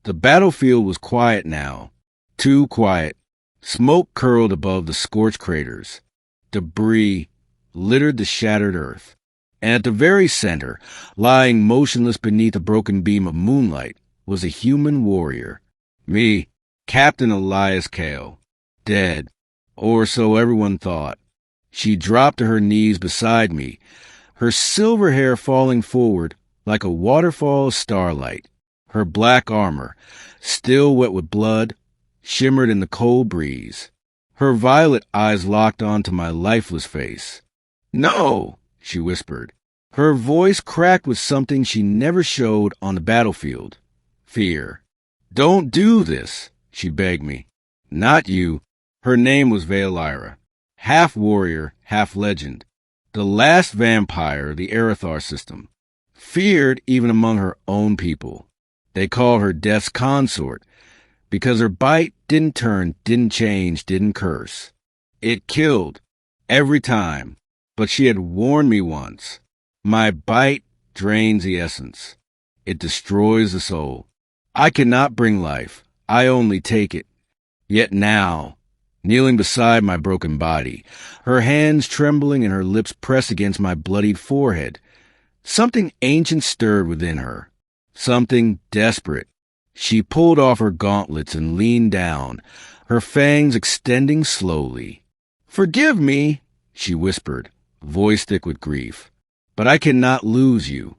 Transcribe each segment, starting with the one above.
The battlefield was quiet now. Too quiet. Smoke curled above the scorched craters. Debris littered the shattered earth. And at the very center, lying motionless beneath a broken beam of moonlight, was a human warrior. Me, Captain Elias Kale. Dead. Or so everyone thought. She dropped to her knees beside me, her silver hair falling forward like a waterfall of starlight. Her black armor, still wet with blood, shimmered in the cold breeze. Her violet eyes locked onto my lifeless face. "No," she whispered. Her voice cracked with something she never showed on the battlefield. Fear. "Don't do this," she begged me. "Not you." Her name was Veilira. Half warrior, half legend. The last vampire of the Arathar system. Feared even among her own people. They called her Death's Consort because her bite didn't turn, didn't change, didn't curse. It killed. Every time. But she had warned me once. My bite drains the essence. It destroys the soul. I cannot bring life. I only take it. Yet now, kneeling beside my broken body, her hands trembling and her lips pressed against my bloodied forehead, something ancient stirred within her. Something desperate. She pulled off her gauntlets and leaned down, her fangs extending slowly. "Forgive me," she whispered, voice thick with grief, "but I cannot lose you."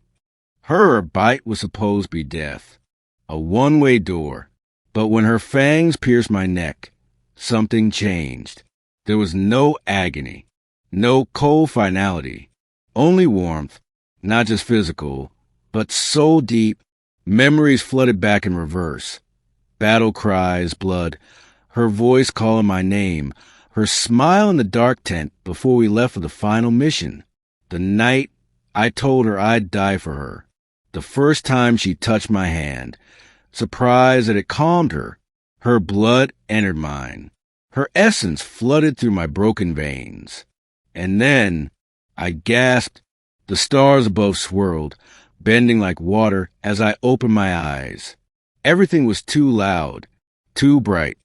Her bite was supposed to be death, a one-way door. But when her fangs pierced my neck, something changed. There was no agony, no cold finality, only warmth, not just physical, but so deep. Memories flooded back in reverse. Battle cries, blood, her voice calling my name, her smile in the dark tent before we left for the final mission. The night I told her I'd die for her. The first time she touched my hand, surprised that it calmed her. Her blood entered mine. Her essence flooded through my broken veins. And then I gasped. The stars above swirled, bending like water as I opened my eyes. Everything was too loud, too bright.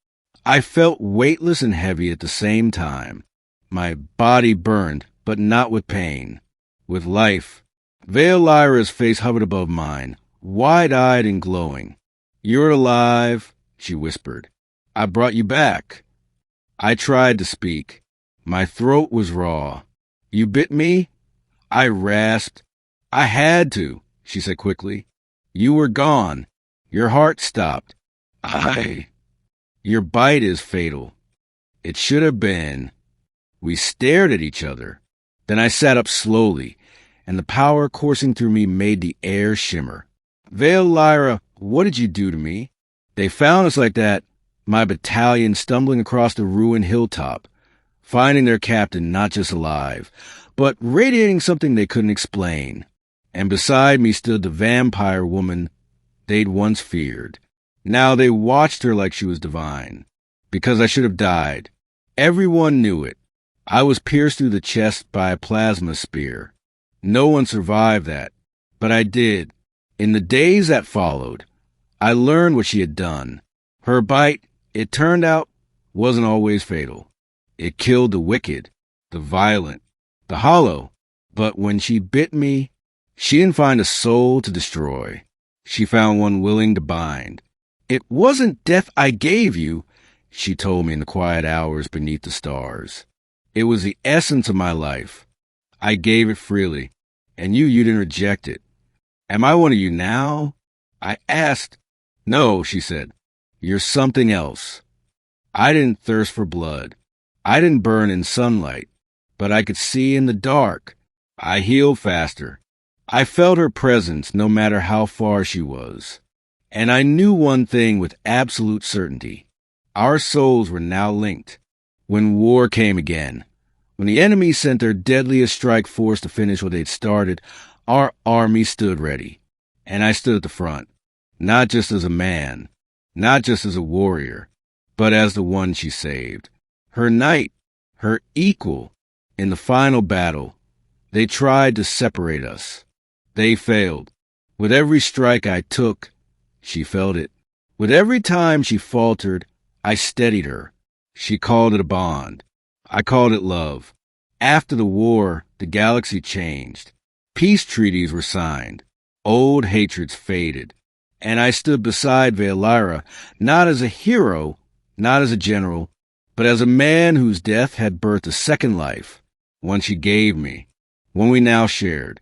I felt weightless and heavy at the same time. My body burned, but not with pain, with life. Veilira's face hovered above mine, wide-eyed and glowing. "You're alive," she whispered. "I brought you back." I tried to speak. My throat was raw. "You bit me?" I rasped. "I had to," she said quickly. "You were gone. Your heart stopped." Your bite is fatal." It should have been. We stared at each other. Then I sat up slowly, and the power coursing through me made the air shimmer. "Veilira, what did you do to me?" "They found us like that, my battalion stumbling across the ruined hilltop, finding their captain not just alive, but radiating something they couldn't explain. And beside me stood the vampire woman they'd once feared. Now they watched her like she was divine, because I should have died. Everyone knew it. I was pierced through the chest by a plasma spear. No one survived that, but I did. In the days that followed, I learned what she had done. Her bite, it turned out, wasn't always fatal. It killed the wicked, the violent, the hollow. But when she bit me, she didn't find a soul to destroy. She found one willing to bind. "It wasn't death I gave you," she told me in the quiet hours beneath the stars. "It was the essence of my life. I gave it freely, and you didn't reject it. Am I one of you now?" I asked. "No," she said. "You're something else." I didn't thirst for blood. I didn't burn in sunlight, but I could see in the dark. I healed faster. I felt her presence no matter how far she was. And I knew one thing with absolute certainty. Our souls were now linked. When war came again, when the enemy sent their deadliest strike force to finish what they'd started, our army stood ready. And I stood at the front, not just as a man, not just as a warrior, but as the one she saved. Her knight, her equal. In the final battle, they tried to separate us. They failed. With every strike I took, she felt it. With every time she faltered, I steadied her. She called it a bond. I called it love. After the war, the galaxy changed. Peace treaties were signed. Old hatreds faded. And I stood beside Valyra, not as a hero, not as a general, but as a man whose death had birthed a second life, one she gave me, one we now shared.